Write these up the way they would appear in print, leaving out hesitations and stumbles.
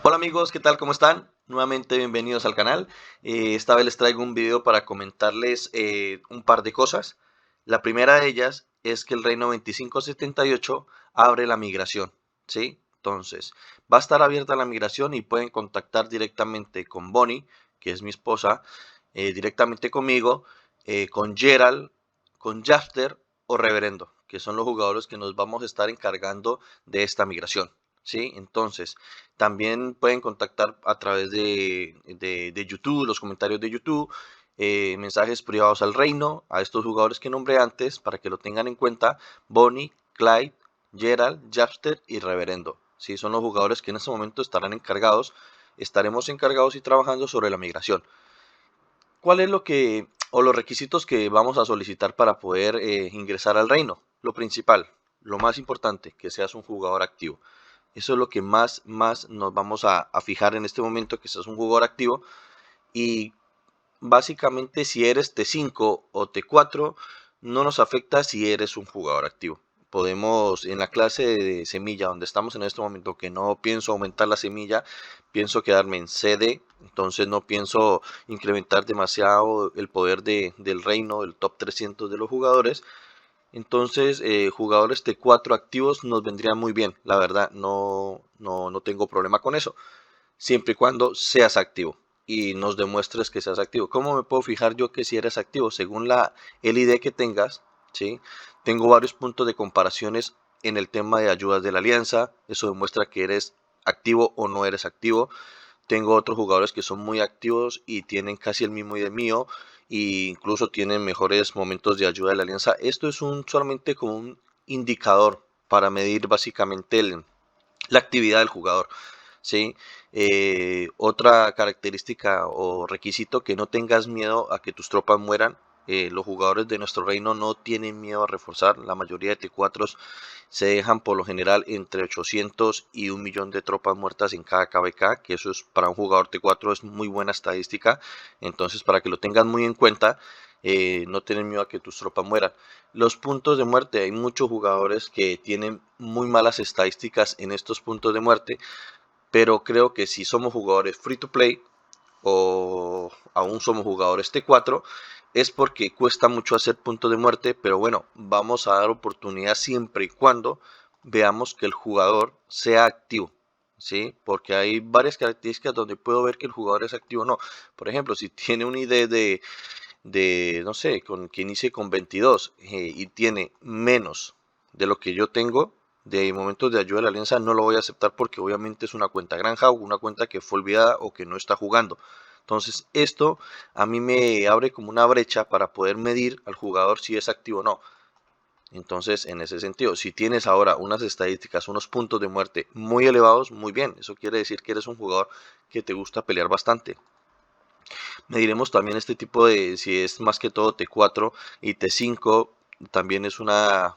Hola amigos, ¿qué tal? ¿Cómo están? Nuevamente bienvenidos al canal. Esta vez les traigo un video para comentarles un par de cosas. La primera de ellas es que el Reino 2578 abre la migración, ¿sí? Entonces, va a estar abierta la migración y pueden contactar directamente con Bonnie, que es mi esposa, directamente conmigo, con Gerald, con Jafter o Reverendo, que son los jugadores que nos vamos a estar encargando de esta migración, ¿sí? Entonces, también pueden contactar a través de YouTube, los comentarios de YouTube, mensajes privados al reino, a estos jugadores que nombré antes, para que lo tengan en cuenta: Bonnie, Clyde, Gerald, Japster y Reverendo. ¿Sí? Son los jugadores que en este momento estaremos encargados y trabajando sobre la migración. ¿Cuál es lo que, o los requisitos que vamos a solicitar para poder ingresar al reino? Lo principal, lo más importante, que seas un jugador activo. Eso es lo que más nos vamos a fijar en este momento, que seas un jugador activo. Y básicamente, si eres T5 o T4, no nos afecta si eres un jugador activo. Podemos, en la clase de semilla donde estamos en este momento, que no pienso aumentar la semilla, pienso quedarme en CD, entonces no pienso incrementar demasiado el poder del reino, del top 300 de los jugadores. Entonces, jugadores T4 activos nos vendrían muy bien, la verdad, no tengo problema con eso, siempre y cuando seas activo y nos demuestres que seas activo. ¿Cómo me puedo fijar yo que si eres activo? Según el ID que tengas, ¿sí? Tengo varios puntos de comparaciones en el tema de ayudas de la alianza, eso demuestra que eres activo o no eres activo. Tengo otros jugadores que son muy activos y tienen casi el mismo ID mío e incluso tienen mejores momentos de ayuda de la alianza. Esto es solamente como un indicador para medir básicamente la actividad del jugador, ¿sí? Otra característica o requisito: que no tengas miedo a que tus tropas mueran. Los jugadores de nuestro reino no tienen miedo a reforzar. La mayoría de T4s se dejan por lo general entre 800 y 1 millón de tropas muertas en cada KVK, que eso es, para un jugador T4 es muy buena estadística. Entonces, para que lo tengan muy en cuenta, no tienen miedo a que tus tropas mueran. Los puntos de muerte: hay muchos jugadores que tienen muy malas estadísticas en estos puntos de muerte, pero creo que si somos jugadores free to play o aún somos jugadores T4, es porque cuesta mucho hacer puntos de muerte. Pero bueno, vamos a dar oportunidad siempre y cuando veamos que el jugador sea activo, ¿sí? Porque hay varias características donde puedo ver que el jugador es activo o no. Por ejemplo, si tiene un ID no sé, que inicie con 22 y tiene menos de lo que yo tengo de momentos de ayuda de la alianza, no lo voy a aceptar, porque obviamente es una cuenta granja o una cuenta que fue olvidada o que no está jugando. Entonces, esto a mí me abre como una brecha para poder medir al jugador si es activo o no. Entonces, en ese sentido, si tienes ahora unas estadísticas, unos puntos de muerte muy elevados, muy bien. Eso quiere decir que eres un jugador que te gusta pelear bastante. Mediremos también este tipo de, si es más que todo T4 y T5, también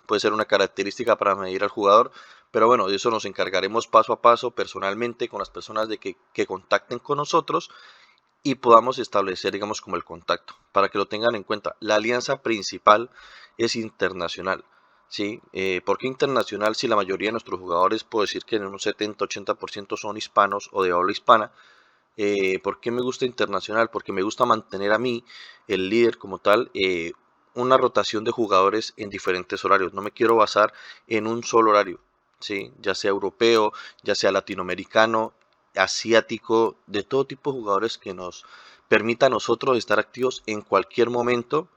puede ser una característica para medir al jugador. Pero bueno, de eso nos encargaremos paso a paso, personalmente, con las personas que contacten con nosotros, y podamos establecer, digamos, como el contacto. Para que lo tengan en cuenta, la alianza principal es internacional, ¿sí? ¿Por qué internacional? Si la mayoría de nuestros jugadores, puedo decir que en un 70-80% son hispanos o de habla hispana. ¿Por qué me gusta internacional? Porque me gusta mantener a mí, el líder como tal, una rotación de jugadores en diferentes horarios. No me quiero basar en un solo horario, ¿sí? Ya sea europeo, ya sea latinoamericano, asiático, de todo tipo de jugadores que nos permita a nosotros estar activos en cualquier momento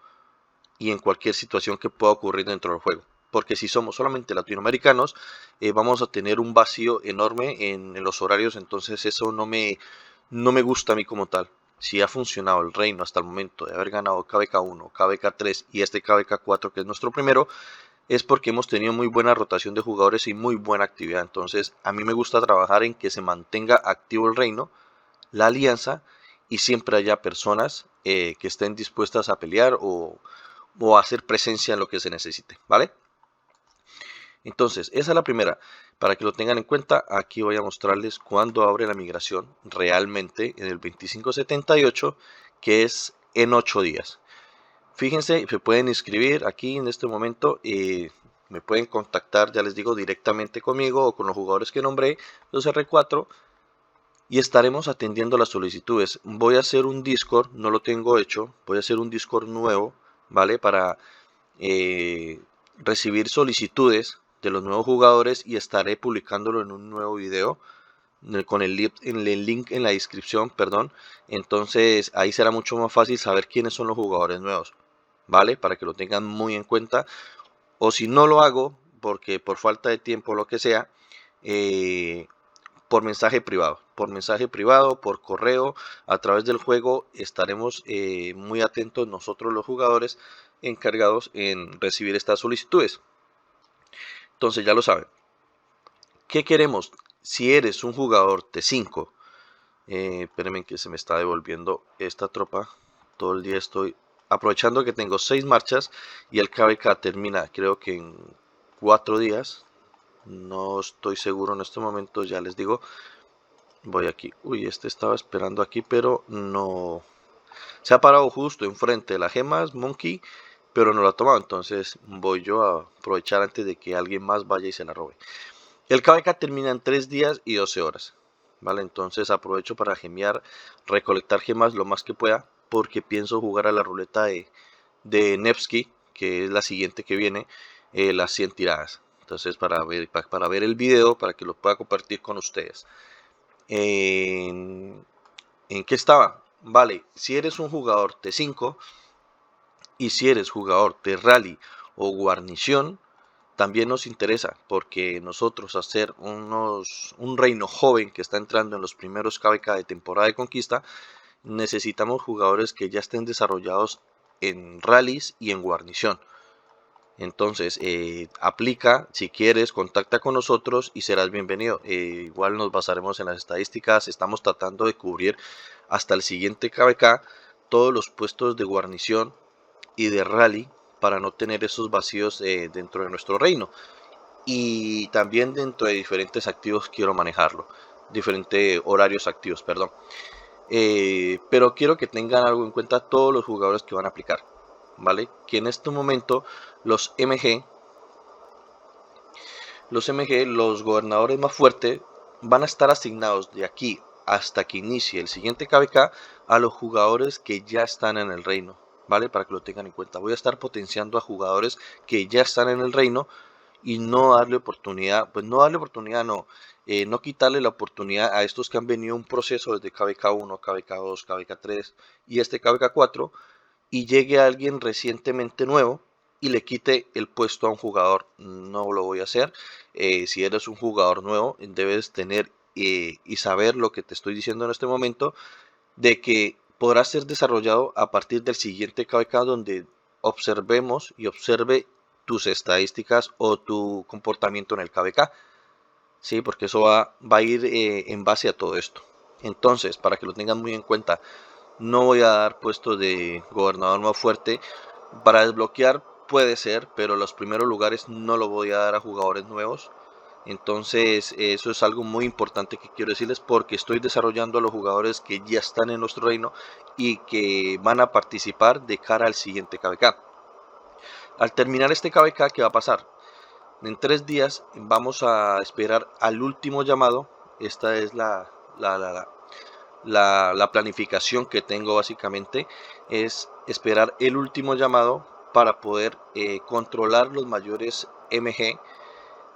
y en cualquier situación que pueda ocurrir dentro del juego. Porque si somos solamente latinoamericanos, vamos a tener un vacío enorme en los horarios. Entonces eso no me gusta a mí como tal. Si ha funcionado el reino hasta el momento de haber ganado KVK1, KVK3 y este KVK4, que es nuestro primero, es porque hemos tenido muy buena rotación de jugadores y muy buena actividad. Entonces a mí me gusta trabajar en que se mantenga activo el reino, la alianza, y siempre haya personas que estén dispuestas a pelear o a hacer presencia en lo que se necesite, ¿vale? Entonces, esa es la primera. Para que lo tengan en cuenta, aquí voy a mostrarles cuándo abre la migración realmente en el 2578, que es en 8 días. Fíjense, se pueden inscribir aquí en este momento. Me pueden contactar, ya les digo, directamente conmigo o con los jugadores que nombré, los R4, y estaremos atendiendo las solicitudes. Voy a hacer un Discord, no lo tengo hecho, voy a hacer un Discord nuevo, ¿vale? Para eh, recibir solicitudes de los nuevos jugadores y estaré publicándolo en un nuevo video con el link en la descripción, perdón. Entonces ahí será mucho más fácil saber quiénes son los jugadores nuevos, ¿vale? Para que lo tengan muy en cuenta. O si no lo hago, porque por falta de tiempo o lo que sea, eh, por mensaje privado, por correo, a través del juego, estaremos muy atentos nosotros los jugadores encargados en recibir estas solicitudes. Entonces ya lo saben. ¿Qué queremos? Si eres un jugador T5, espérenme que se me está devolviendo esta tropa. Todo el día estoy aprovechando que tengo 6 marchas y el KVK termina creo que en 4 días. No estoy seguro en este momento, ya les digo. Voy aquí. Uy, este estaba esperando aquí, pero no. Se ha parado justo enfrente de las gemas, Monkey, pero no lo ha tomado. Entonces voy yo a aprovechar antes de que alguien más vaya y se la robe. El KVK termina en 3 días y 12 horas. ¿Vale? Entonces aprovecho para gemear, recolectar gemas lo más que pueda, porque pienso jugar a la ruleta de Nevsky, que es la siguiente que viene, las 100 tiradas. Entonces para ver el video, para que lo pueda compartir con ustedes. ¿En, ¿En qué estaba? Vale, si eres un jugador T5 y si eres jugador de rally o guarnición, también nos interesa porque nosotros hacer un reino joven que está entrando en los primeros KVK de temporada de conquista, necesitamos jugadores que ya estén desarrollados en rallies y en guarnición. Entonces, aplica, si quieres, contacta con nosotros y serás bienvenido. Igual nos basaremos en las estadísticas, estamos tratando de cubrir hasta el siguiente KVK todos los puestos de guarnición y de rally para no tener esos vacíos dentro de nuestro reino. Y también dentro de diferentes activos quiero manejarlo, diferentes horarios activos, perdón. Pero quiero que tengan algo en cuenta todos los jugadores que van a aplicar, ¿vale? Que en este momento los MG, los gobernadores más fuertes, van a estar asignados de aquí hasta que inicie el siguiente KVK a los jugadores que ya están en el reino, ¿vale? Para que lo tengan en cuenta. Voy a estar potenciando a jugadores que ya están en el reino y no darle oportunidad, pues no darle oportunidad, no, no quitarle la oportunidad a estos que han venido un proceso desde KVK 1, KVK 2, KVK 3 y este KVK 4 y llegue alguien recientemente nuevo y le quite el puesto a un jugador. No lo voy a hacer. Si eres un jugador nuevo, debes tener y saber lo que te estoy diciendo en este momento, de que podrá ser desarrollado a partir del siguiente KVK donde observemos y observe tus estadísticas o tu comportamiento en el KVK. Sí, porque eso va a ir en base a todo esto. Entonces, para que lo tengan muy en cuenta, no voy a dar puestos de gobernador más fuerte. Para desbloquear puede ser, pero los primeros lugares no lo voy a dar a jugadores nuevos. Entonces eso es algo muy importante que quiero decirles porque estoy desarrollando a los jugadores que ya están en nuestro reino y que van a participar de cara al siguiente KVK. Al terminar este KVK, ¿qué va a pasar? En 3 días vamos a esperar al último llamado. Esta es la planificación que tengo básicamente. Es esperar el último llamado para poder controlar los mayores MG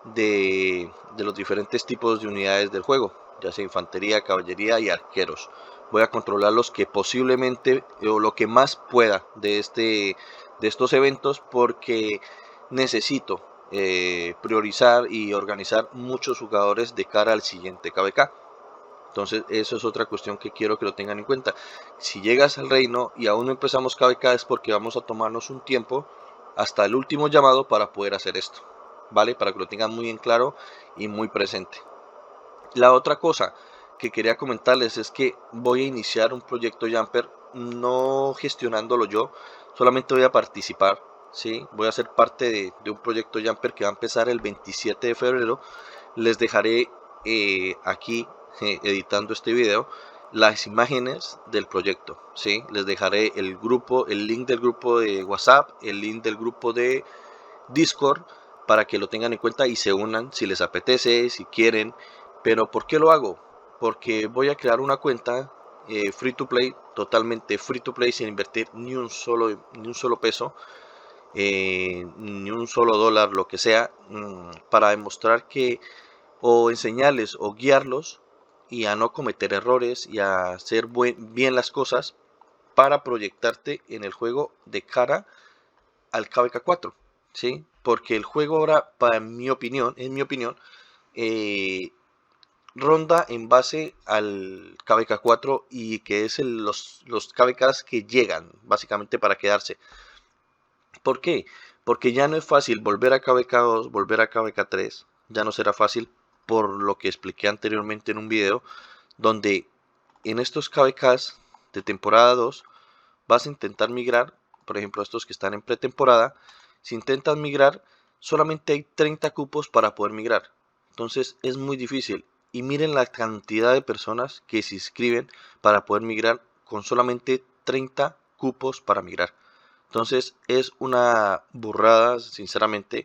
de los diferentes tipos de unidades del juego, ya sea infantería, caballería y arqueros. Voy a controlar los que posiblemente o lo que más pueda de estos eventos porque necesito priorizar y organizar muchos jugadores de cara al siguiente KVK. Entonces eso es otra cuestión que quiero que lo tengan en cuenta. Si llegas al reino y aún no empezamos KVK es porque vamos a tomarnos un tiempo hasta el último llamado para poder hacer esto, ¿vale? Para que lo tengan muy en claro y muy presente. La otra cosa que quería comentarles es que voy a iniciar un proyecto Jumper, no gestionándolo yo, solamente voy a participar, ¿sí? Voy a ser parte de un proyecto Jumper que va a empezar el 27 de febrero. Les dejaré aquí, editando este video, las imágenes del proyecto, ¿sí? Les dejaré el grupo, el link del grupo de WhatsApp, el link del grupo de Discord, para que lo tengan en cuenta y se unan si les apetece, si quieren. Pero ¿por qué lo hago? porque voy a crear una cuenta free to play, totalmente free to play, sin invertir ni un solo peso, ni un solo dólar, lo que sea, para demostrar que, o enseñarles o guiarlos y a no cometer errores y a hacer bien las cosas para proyectarte en el juego de cara al KVK4, ¿sí? Porque el juego ahora, en mi opinión, eh, ronda en base al KVK4 y que es los KVKs que llegan básicamente para quedarse. ¿Por qué? Porque ya no es fácil volver a KVK2, volver a KVK3, ya no será fácil por lo que expliqué anteriormente en un video, donde en estos KVKs de temporada 2 vas a intentar migrar, por ejemplo estos que están en pretemporada, si intentas migrar solamente hay 30 cupos para poder migrar, entonces es muy difícil. Y miren la cantidad de personas que se inscriben para poder migrar con solamente 30 cupos para migrar. Entonces es una burrada, sinceramente,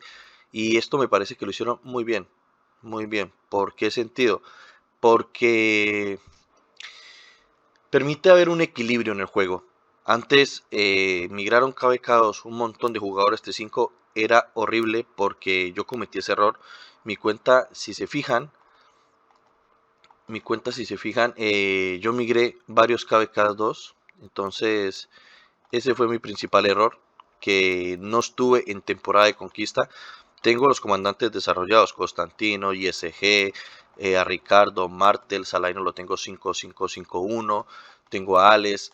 y esto me parece que lo hicieron muy bien, muy bien. ¿Por qué sentido? Porque permite haber un equilibrio en el juego. Antes migraron KVK2 un montón de jugadores T5, era horrible porque yo cometí ese error. Mi cuenta, si se fijan, yo migré varios KVK2, entonces ese fue mi principal error, que no estuve en temporada de conquista. Tengo los comandantes desarrollados, Constantino, ISG, a Ricardo, Martel, Salaino lo tengo 5551, tengo a Alex,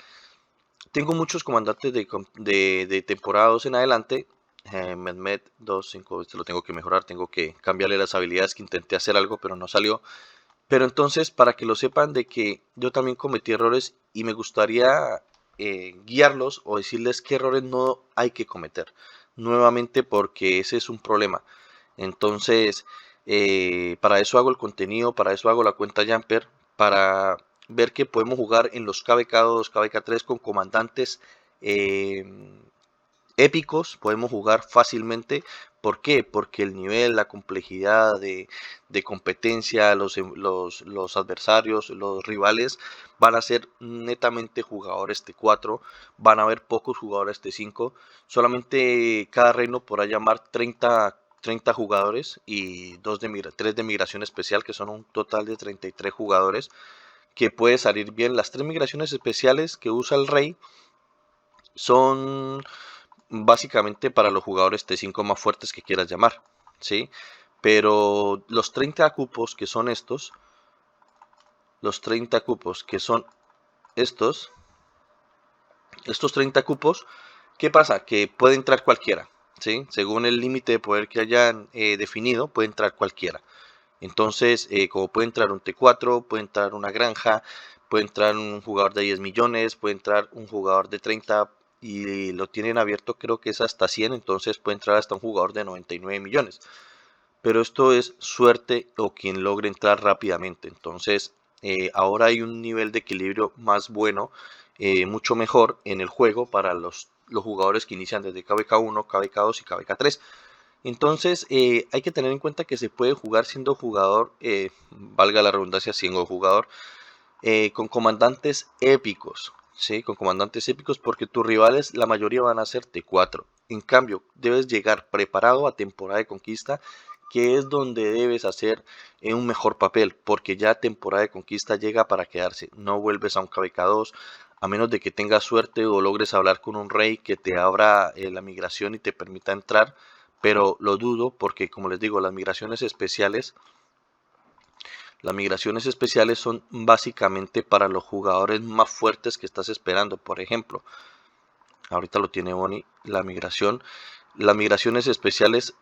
tengo muchos comandantes de temporadas en adelante. Mehmet 25, este lo tengo que mejorar, tengo que cambiarle las habilidades, que intenté hacer algo pero no salió. Pero entonces, para que lo sepan de que yo también cometí errores y me gustaría guiarlos o decirles qué errores no hay que cometer. Nuevamente porque ese es un problema. Entonces, para eso hago el contenido, para eso hago la cuenta Jumper, para ver que podemos jugar en los KVK2, KVK3 con comandantes eh, épicos, podemos jugar fácilmente. ¿Por qué? Porque el nivel, la complejidad de competencia, los adversarios, los rivales van a ser netamente jugadores T4, van a haber pocos jugadores T5, solamente cada reino podrá llamar 30 jugadores y 3 de migración especial, que son un total de 33 jugadores, que puede salir bien. Las 3 migraciones especiales que usa el rey son básicamente para los jugadores T5 más fuertes que quieras llamar, ¿sí? Pero los 30 cupos que son los 30 cupos que son estos, estos 30 cupos, ¿qué pasa? Que puede entrar cualquiera, ¿sí? Según el límite de poder que hayan definido, puede entrar cualquiera. Entonces, como puede entrar un T4, puede entrar una granja, puede entrar un jugador de 10 millones, puede entrar un jugador de 30 y lo tienen abierto, creo que es hasta 100, entonces puede entrar hasta un jugador de 99 millones. Pero esto es suerte o quien logre entrar rápidamente. Entonces, ahora hay un nivel de equilibrio más bueno, mucho mejor en el juego para los jugadores que inician desde KVK1, KVK2 y KVK3. Entonces, hay que tener en cuenta que se puede jugar siendo jugador, valga la redundancia, siendo jugador, con comandantes épicos, ¿sí? Con comandantes épicos, porque tus rivales, la mayoría van a ser T4. En cambio, debes llegar preparado a temporada de conquista, que es donde debes hacer un mejor papel, porque ya temporada de conquista llega para quedarse. No vuelves a un KVK2, a menos de que tengas suerte o logres hablar con un rey que te abra la migración y te permita entrar, pero lo dudo porque, como les digo, las migraciones especiales son básicamente para los jugadores más fuertes que estás esperando. Por ejemplo, ahorita lo tiene Bonnie, las migraciones especiales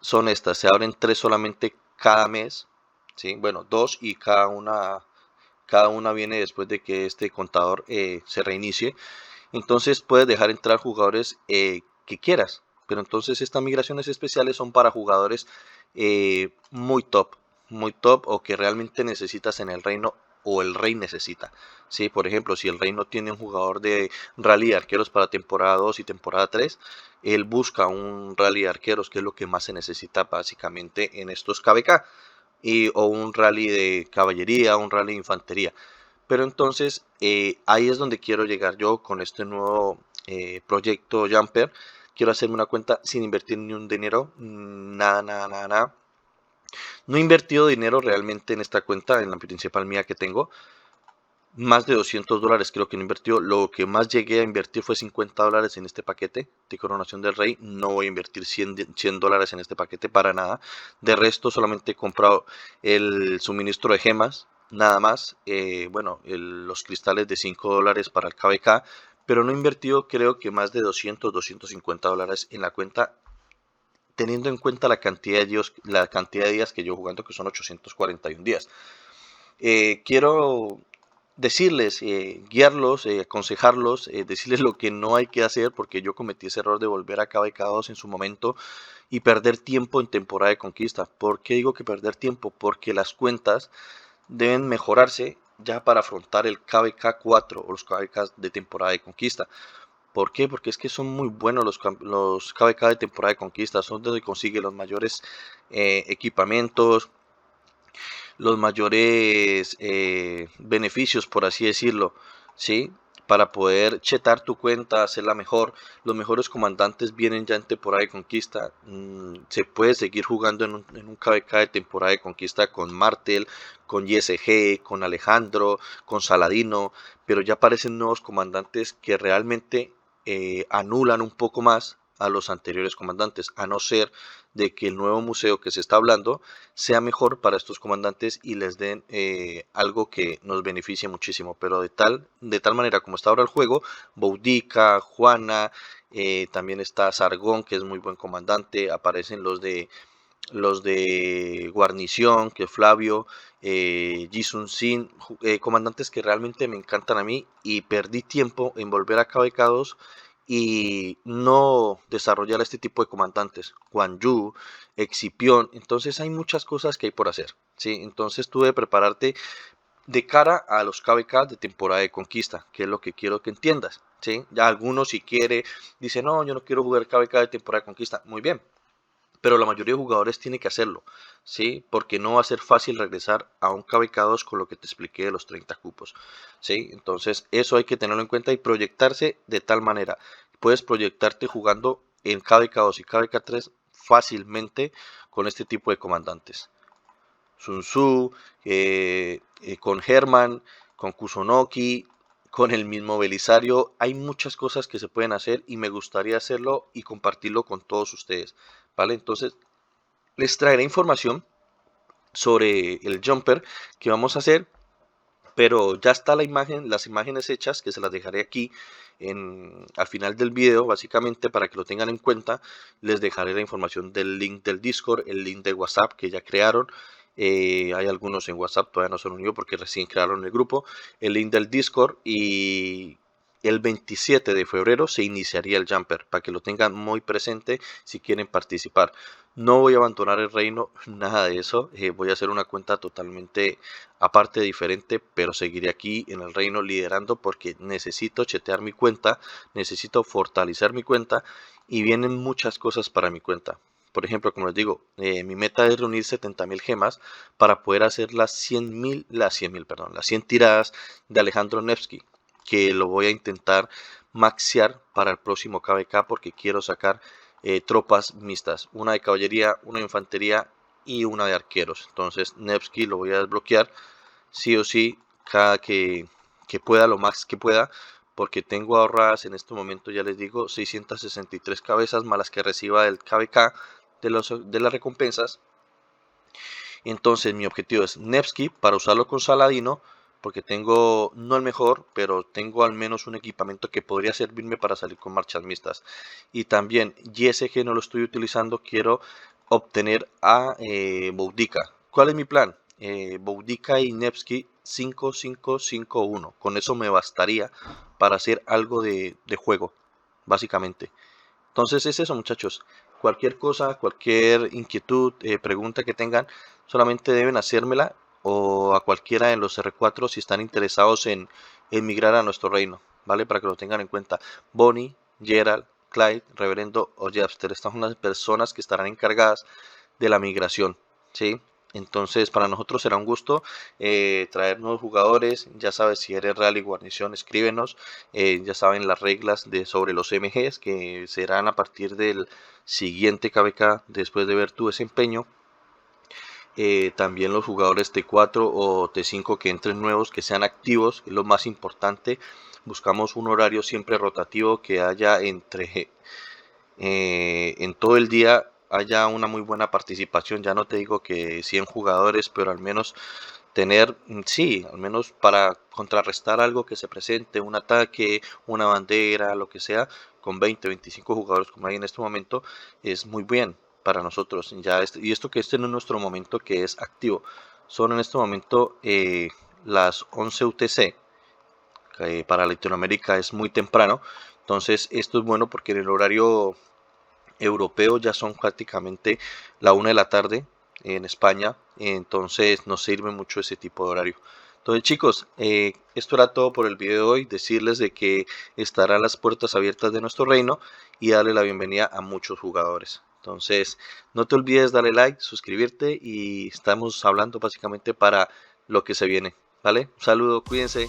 son estas, se abren 3 solamente cada mes, ¿sí? Bueno, 2 y cada una viene después de que este contador se reinicie. Entonces puedes dejar entrar jugadores que quieras, pero entonces estas migraciones especiales son para jugadores muy top o que realmente necesitas en el reino o el rey necesita. ¿Sí? Por ejemplo, si el rey no tiene un jugador de rally de arqueros para temporada 2 y temporada 3, él busca un rally de arqueros, que es lo que más se necesita básicamente en estos KVK. o un rally de caballería, un rally de infantería. Pero entonces ahí es donde quiero llegar yo con este nuevo proyecto Jumper. Quiero hacerme una cuenta sin invertir ni un dinero, nada, nada, nada, nada. No he invertido dinero realmente en esta cuenta, en la principal mía que tengo. Más de $200 creo que no invirtió. Lo que más llegué a invertir fue $50 en este paquete de Coronación del Rey. No voy a invertir $100 en este paquete para nada. De resto solamente he comprado el suministro de gemas, nada más. Bueno, los cristales de $5 para el KBK. Pero no he invertido creo que más de $250 en la cuenta, teniendo en cuenta la cantidad de días que yo jugando, que son 841 días. Quiero decirles, guiarlos, aconsejarlos, decirles lo que no hay que hacer, porque yo cometí ese error de volver a KBK2 en su momento y perder tiempo en temporada de conquista. ¿Por qué digo que perder tiempo? Porque las cuentas deben mejorarse ya para afrontar el KBK4 o los KBK de temporada de conquista. ¿Por qué? Porque es que son muy buenos los KBK de temporada de conquista, son donde consigue los mayores equipamientos, los mayores beneficios, por así decirlo, ¿sí? Para poder chetar tu cuenta, hacerla mejor. Los mejores comandantes vienen ya en temporada de conquista. Se puede seguir jugando en un KBK de temporada de conquista con Martel, con YSG, con Alejandro, con Saladino, pero ya aparecen nuevos comandantes que realmente anulan un poco más a los anteriores comandantes, a no ser de que el nuevo museo que se está hablando sea mejor para estos comandantes y les den algo que nos beneficie muchísimo. Pero de tal manera como está ahora el juego, Boudica, Juana, también está Sargón, que es muy buen comandante, aparecen los de guarnición, que Flavio, Jisun Sin, comandantes que realmente me encantan a mí, y perdí tiempo en volver a KBK2 y no desarrollar este tipo de comandantes, Guan Yu, Excipión. Entonces hay muchas cosas que hay por hacer, ¿sí? Entonces tú debes prepararte de cara a los KBK de temporada de conquista, que es lo que quiero que entiendas, ¿sí? Ya algunos si quiere, dice, no, yo no quiero jugar KBK de temporada de conquista, muy bien, pero la mayoría de jugadores tiene que hacerlo, ¿sí? Porque no va a ser fácil regresar a un KBK2 con lo que te expliqué de los 30 cupos, ¿sí? Entonces eso hay que tenerlo en cuenta y proyectarse de tal manera. Puedes proyectarte jugando en KBK2 y KBK3 fácilmente con este tipo de comandantes. Sun Tzu, con Herman, con Kusunoki, con el mismo Belisario. Hay muchas cosas que se pueden hacer y me gustaría hacerlo y compartirlo con todos ustedes, ¿vale? Entonces, les traeré información sobre el jumper que vamos a hacer, pero ya está la imagen, las imágenes hechas, que se las dejaré aquí al final del video, básicamente para que lo tengan en cuenta. Les dejaré la información del link del Discord, el link de WhatsApp que ya crearon. Hay algunos en WhatsApp, todavía no son unidos porque recién crearon el grupo. El link del Discord, y el 27 de febrero se iniciaría el jumper, para que lo tengan muy presente si quieren participar. No voy a abandonar el reino, nada de eso. Voy a hacer una cuenta totalmente aparte, diferente, pero seguiré aquí en el reino liderando porque necesito chetear mi cuenta, necesito fortalecer mi cuenta y vienen muchas cosas para mi cuenta. Por ejemplo, como les digo, mi meta es reunir 70.000 gemas para poder hacer las 100 tiradas de Alejandro Nevsky, que lo voy a intentar maxear para el próximo KBK porque quiero sacar tropas mixtas, una de caballería, una de infantería y una de arqueros. Entonces Nevsky lo voy a desbloquear sí o sí cada que pueda, lo más que pueda, porque tengo ahorradas en este momento, ya les digo, 663 cabezas más las que reciba del KBK de las recompensas. Entonces mi objetivo es Nevsky para usarlo con Saladino, porque tengo, no el mejor, pero tengo al menos un equipamiento que podría servirme para salir con marchas mixtas. Y también YSG no lo estoy utilizando, quiero obtener a Boudica. ¿Cuál es mi plan? Boudica y Nevsky 5-5-5-1. Con eso me bastaría para hacer algo de juego, básicamente. Entonces es eso, muchachos. Cualquier cosa, cualquier inquietud, pregunta que tengan, solamente deben hacérmela, o a cualquiera de los R4 si están interesados en migrar a nuestro reino, ¿vale? Para que lo tengan en cuenta. Bonnie, Gerald, Clyde, Reverendo o Jabster, estas son las personas que estarán encargadas de la migración, ¿sí? Entonces, para nosotros será un gusto traer nuevos jugadores. Ya sabes, si eres Real y Guarnición, escríbenos. Ya saben las reglas sobre los MGs que serán a partir del siguiente KBK después de ver tu desempeño. También los jugadores T4 o T5 que entren nuevos, que sean activos, es lo más importante. Buscamos un horario siempre rotativo que haya en todo el día haya una muy buena participación. Ya no te digo que 100 jugadores, pero al menos tener, sí, al menos para contrarrestar algo que se presente, un ataque, una bandera, lo que sea, con 20, 25 jugadores como hay en este momento, es muy bien para nosotros. Y esto que este no es nuestro momento que es activo. Son en este momento las 11 UTC, que para Latinoamérica es muy temprano. Entonces esto es bueno porque en el horario europeo ya son prácticamente la 1 de la tarde en España, entonces nos sirve mucho ese tipo de horario. Entonces chicos, esto era todo por el video de hoy, decirles de que estarán las puertas abiertas de nuestro reino y darle la bienvenida a muchos jugadores. Entonces, no te olvides darle like, suscribirte y estamos hablando básicamente para lo que se viene, ¿vale? Un saludo, cuídense.